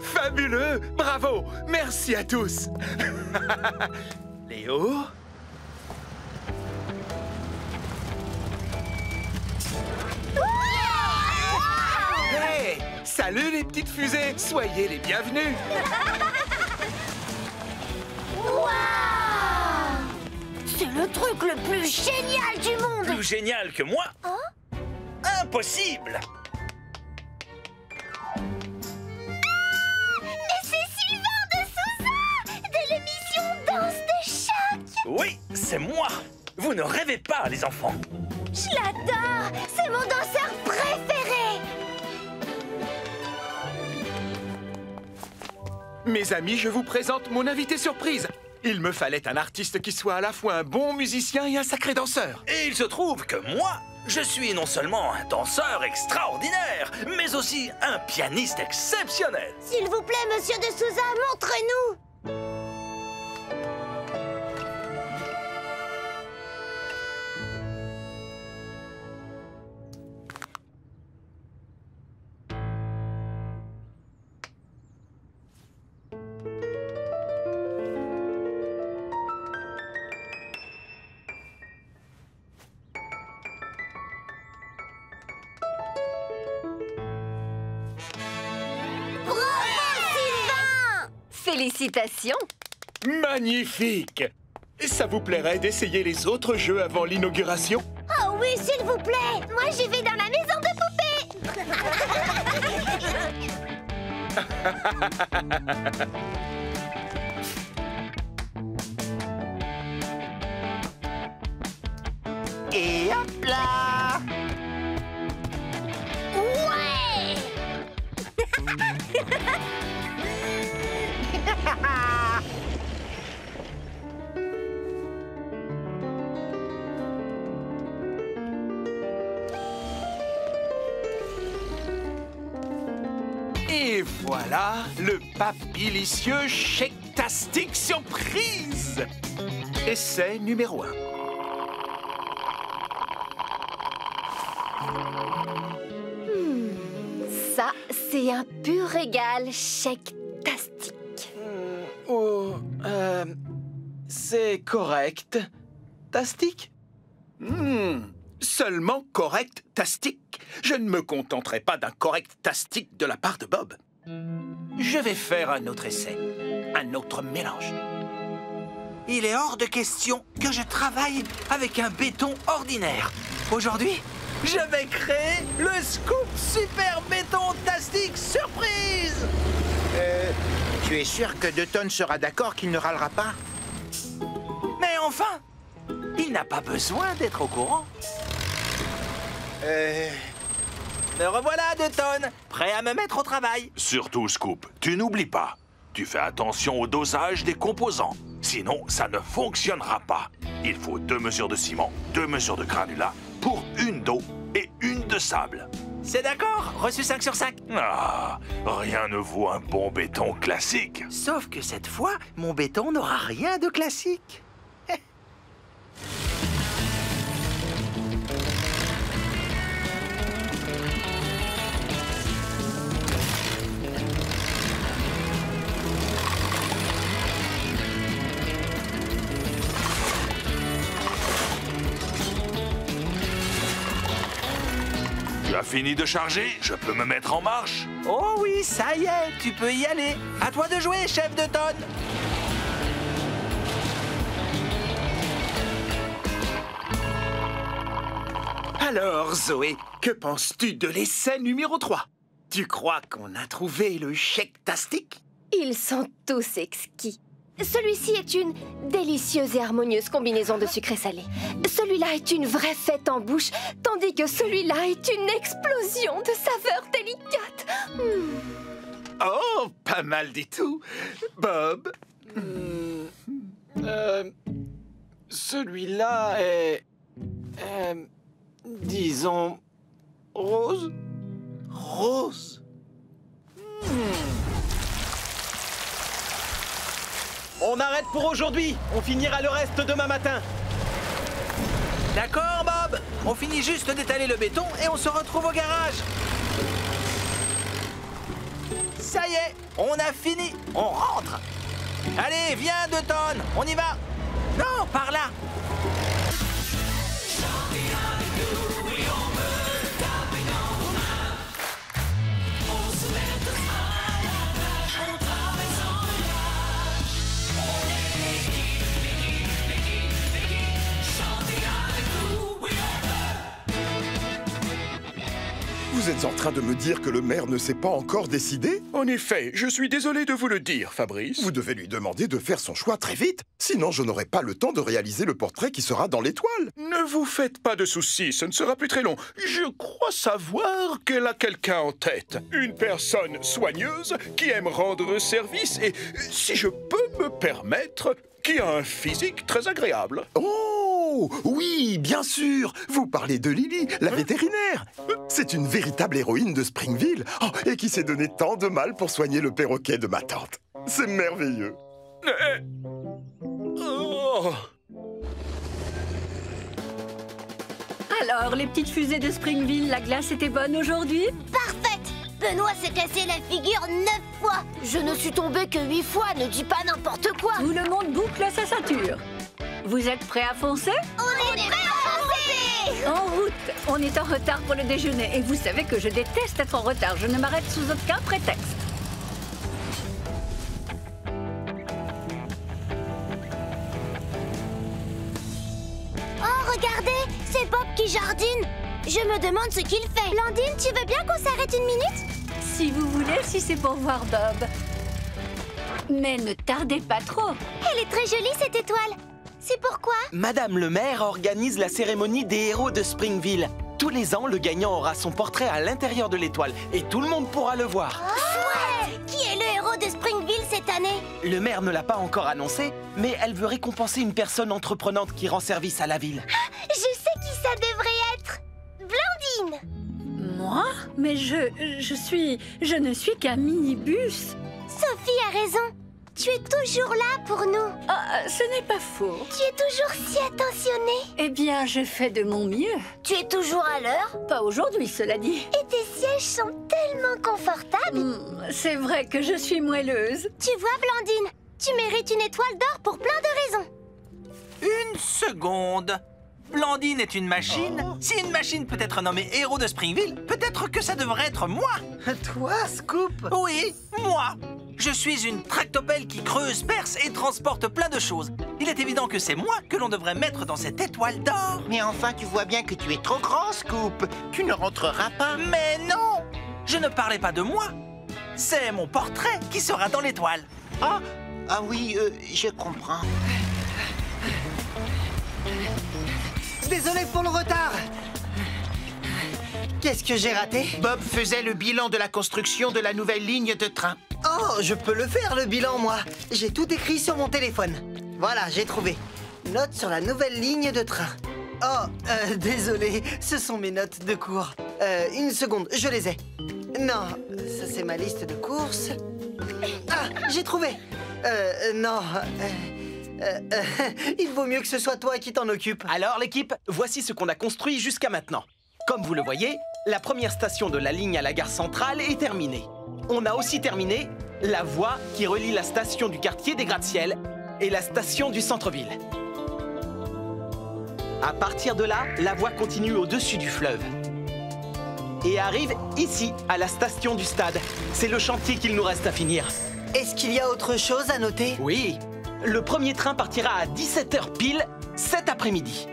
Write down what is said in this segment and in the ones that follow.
Fabuleux! Bravo! Merci à tous! Léo? Hey! Salut les petites fusées! Soyez les bienvenus! Waouh! C'est le truc le plus génial du monde! Plus génial que moi? Hein? Impossible! Mais c'est Sylvain de Sousa! De l'émission Danse de choc! Oui, c'est moi! Vous ne rêvez pas, les enfants! Je l'adore! C'est mon danseur préféré! Mes amis, je vous présente mon invité surprise. Il me fallait un artiste qui soit à la fois un bon musicien et un sacré danseur. Et il se trouve que moi, je suis non seulement un danseur extraordinaire, mais aussi un pianiste exceptionnel. S'il vous plaît, monsieur de Sousa, montre-nous! Félicitations! Magnifique! Ça vous plairait d'essayer les autres jeux avant l'inauguration? Oh oui, s'il vous plaît! Moi, j'y vais dans la maison de poupées! Et hop là! Ouais! Et voilà le papilicieux Shake-tastic surprise! Essai numéro 1. Ça, c'est un pur régal Shake-tastic. Oh, c'est correct. Tastic? Seulement correct-tastic. Je ne me contenterai pas d'un correct-tastic de la part de Bob. Je vais faire un autre essai, un autre mélange. Il est hors de question que je travaille avec un béton ordinaire. Aujourd'hui, je vais créer le scoop super béton tastic surprise. Tu es sûr que Dutton sera d'accord qu'il ne râlera pas? Mais enfin, il n'a pas besoin d'être au courant. Me revoilà, Dutton, prêt à me mettre au travail. Surtout, Scoop, tu n'oublies pas. Tu fais attention au dosage des composants. Sinon, ça ne fonctionnera pas. Il faut 2 mesures de ciment, 2 mesures de granulat pour une d'eau et une de sable. C'est d'accord, reçu 5 sur 5. Ah, rien ne vaut un bon béton classique. Sauf que cette fois, mon béton n'aura rien de classique. Tu as fini de charger? Je peux me mettre en marche? Oh oui, ça y est, tu peux y aller. À toi de jouer, chef Dutton. Alors, Zoé, que penses-tu de l'essai numéro 3? Tu crois qu'on a trouvé le Shake-tastic? Ils sont tous exquis. Celui-ci est une délicieuse et harmonieuse combinaison de sucre et salé. Celui-là est une vraie fête en bouche, tandis que celui-là est une explosion de saveurs délicates. Oh, pas mal du tout. Bob? Celui-là est... disons... rose? Rose. On arrête pour aujourd'hui. On finira le reste demain matin. D'accord, Bob. On finit juste d'étaler le béton et on se retrouve au garage. Ça y est, on a fini. On rentre. Allez, viens, Dutton, on y va. Non, par là. Vous êtes en train de me dire que le maire ne s'est pas encore décidé? En effet, je suis désolé de vous le dire, Fabrice. Vous devez lui demander de faire son choix très vite. Sinon, je n'aurai pas le temps de réaliser le portrait qui sera dans l'étoile. Ne vous faites pas de soucis, ce ne sera plus très long. Je crois savoir qu'elle a quelqu'un en tête. Une personne soigneuse qui aime rendre service et, si je peux me permettre, qui a un physique très agréable. Oh, oui, bien sûr. Vous parlez de Lily, la vétérinaire. C'est une véritable héroïne de Springville. Oh, et qui s'est donné tant de mal pour soigner le perroquet de ma tante. C'est merveilleux. Oh. Alors, les petites fusées de Springville, la glace était bonne aujourd'hui? Parfaite! Benoît s'est cassé la figure 9 fois. Je ne suis tombée que 8 fois, ne dis pas n'importe quoi. Tout le monde boucle sa ceinture. Vous êtes prêts à foncer? On est prêts à foncer! En route! On est en retard pour le déjeuner et vous savez que je déteste être en retard. Je ne m'arrête sous aucun prétexte. Oh, regardez, c'est Bob qui jardine. Je me demande ce qu'il fait. Blandine, tu veux bien qu'on s'arrête une minute? Si vous voulez, si c'est pour voir Bob. Mais ne tardez pas trop. Elle est très jolie, cette étoile. C'est pourquoi? Madame le maire organise la cérémonie des héros de Springville. Tous les ans, le gagnant aura son portrait à l'intérieur de l'étoile et tout le monde pourra le voir. Chouette! Qui est le héros de Springville cette année? Le maire ne l'a pas encore annoncé, mais elle veut récompenser une personne entreprenante qui rend service à la ville. Je sais qui ça devrait être. Blandine! Moi? Mais je ne suis qu'un minibus. Sophie a raison. Tu es toujours là pour nous. Ah, ce n'est pas faux. Tu es toujours si attentionnée. Eh bien, je fais de mon mieux. Tu es toujours à l'heure. Pas aujourd'hui, cela dit. Et tes sièges sont tellement confortables. C'est vrai que je suis moelleuse. Tu vois, Blandine, tu mérites une étoile d'or pour plein de raisons. Une seconde. Blandine est une machine. Si une machine peut être nommée héros de Springville, peut-être que ça devrait être moi. Toi, Scoop? Oui, moi. Je suis une tractopelle qui creuse, perce et transporte plein de choses. Il est évident que c'est moi que l'on devrait mettre dans cette étoile d'or. Mais enfin, tu vois bien que tu es trop grand, Scoop. Tu ne rentreras pas. Mais non! Je ne parlais pas de moi. C'est mon portrait qui sera dans l'étoile. Ah oui, je comprends. Désolé pour le retard. Qu'est-ce que j'ai raté? Bob faisait le bilan de la construction de la nouvelle ligne de train. Oh, je peux le faire, le bilan, moi. J'ai tout écrit sur mon téléphone. Voilà, j'ai trouvé. Notes sur la nouvelle ligne de train. Oh, désolé, ce sont mes notes de cours. Une seconde, je les ai. Non, ça c'est ma liste de courses. Ah, j'ai trouvé. Non, il vaut mieux que ce soit toi qui t'en occupe. Alors l'équipe, voici ce qu'on a construit jusqu'à maintenant. Comme vous le voyez, la première station de la ligne à la gare centrale est terminée. On a aussi terminé la voie qui relie la station du quartier des gratte-ciel et la station du centre-ville. À partir de là, la voie continue au-dessus du fleuve et arrive ici, à la station du stade. C'est le chantier qu'il nous reste à finir. Est-ce qu'il y a autre chose à noter? Oui, le premier train partira à 17h pile cet après-midi.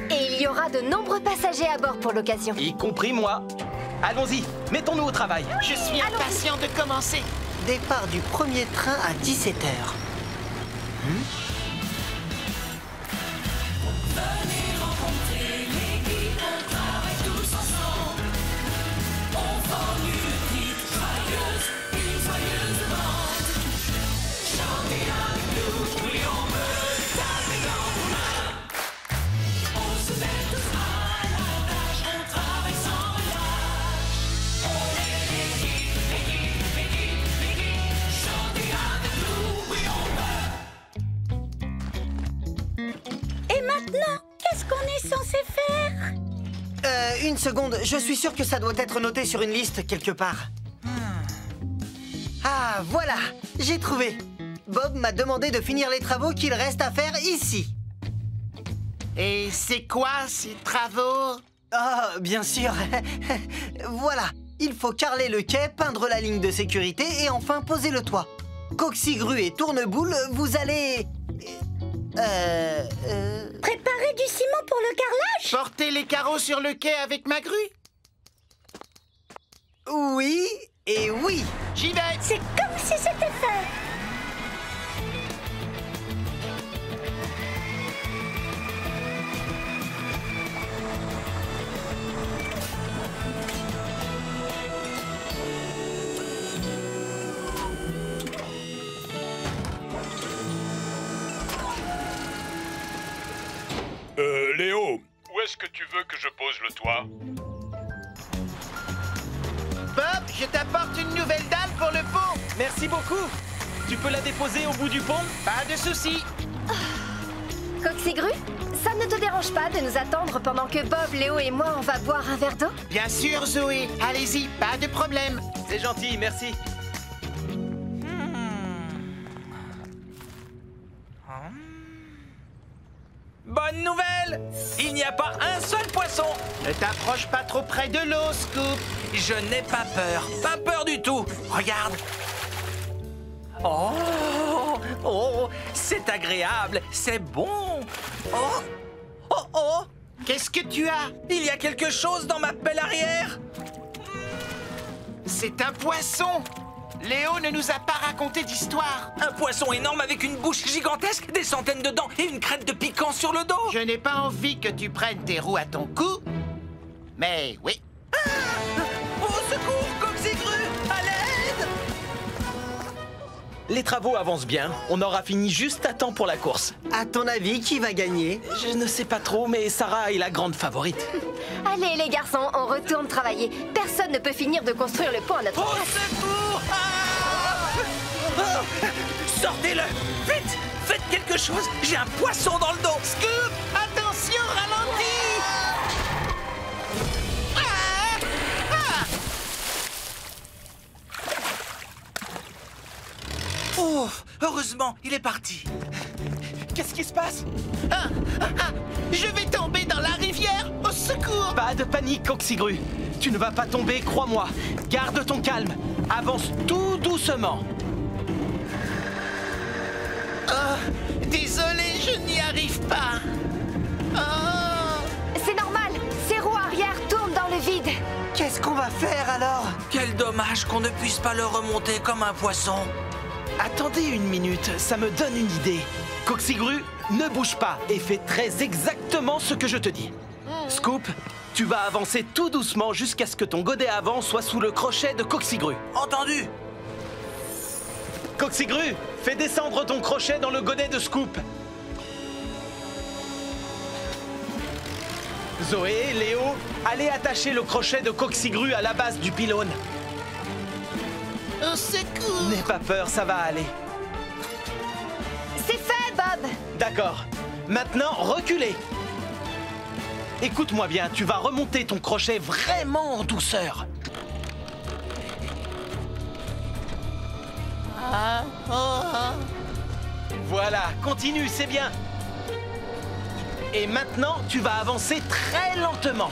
Et il y aura de nombreux passagers à bord pour l'occasion. Y compris moi. Allons-y, mettons-nous au travail. Je suis impatient de commencer. Départ du premier train à 17h. Censé faire? Une seconde, je suis sûr que ça doit être noté sur une liste quelque part. Ah, voilà, j'ai trouvé. Bob m'a demandé de finir les travaux qu'il reste à faire ici. Et c'est quoi ces travaux? Ah, bien sûr. Voilà, il faut carreler le quai, peindre la ligne de sécurité et enfin poser le toit. Coxigru et Tourneboule, vous allez... Préparer du ciment pour le carrelage? Porter les carreaux sur le quai avec ma grue? Oui et oui. J'y vais. C'est comme si c'était fait. Léo, où est-ce que tu veux que je pose le toit? Bob, je t'apporte une nouvelle dalle pour le pont. Merci beaucoup. Tu peux la déposer au bout du pont? Pas de souci. Coxigru, ça ne te dérange pas de nous attendre pendant que Bob, Léo et moi, on va boire un verre d'eau? Bien sûr, Zoé. Allez-y, pas de problème. C'est gentil, merci. Bonne nouvelle! Il n'y a pas un seul poisson! Ne t'approche pas trop près de l'eau, Scoop. Je n'ai pas peur. Pas peur du tout. Regarde. Oh, c'est agréable. C'est bon. Oh. Qu'est-ce que tu as? Il y a quelque chose dans ma pelle arrière. C'est un poisson. Léo ne nous a pas raconté d'histoire. Un poisson énorme avec une bouche gigantesque, des centaines de dents et une crête de piquant sur le dos. Je n'ai pas envie que tu prennes tes roues à ton cou. Mais oui. Au secours, Coxigru! À l'aide! Les travaux avancent bien. On aura fini juste à temps pour la course. À ton avis, qui va gagner? Je ne sais pas trop, mais Sarah est la grande favorite. Allez les garçons, on retourne travailler. Personne ne peut finir de construire le pont à notre Au place. secours! Sortez-le! Vite! Faites quelque chose! J'ai un poisson dans le dos! Scoop, attention, ralentis! Oh! Heureusement, il est parti! Qu'est-ce qui se passe? Je vais tomber dans la rivière! Au secours! Pas de panique, Coxigru. Tu ne vas pas tomber, crois-moi. Garde ton calme. Avance tout doucement. Désolé, je n'y arrive pas. C'est normal, ces roues arrière tournent dans le vide. Qu'est-ce qu'on va faire alors? Quel dommage qu'on ne puisse pas le remonter comme un poisson. Attendez une minute, ça me donne une idée. Coxigru, ne bouge pas et fais très exactement ce que je te dis. Scoop, tu vas avancer tout doucement jusqu'à ce que ton godet avant soit sous le crochet de Coxigru. Entendu? Coxigru, fais descendre ton crochet dans le godet de Scoop. Zoé, Léo, allez attacher le crochet de Coxigru à la base du pylône. Au secours! N'aie pas peur, ça va aller. C'est fait, Bob. D'accord. Maintenant, reculez. Écoute-moi bien, tu vas remonter ton crochet vraiment en douceur. Voilà, continue, c'est bien. Et maintenant, tu vas avancer très lentement.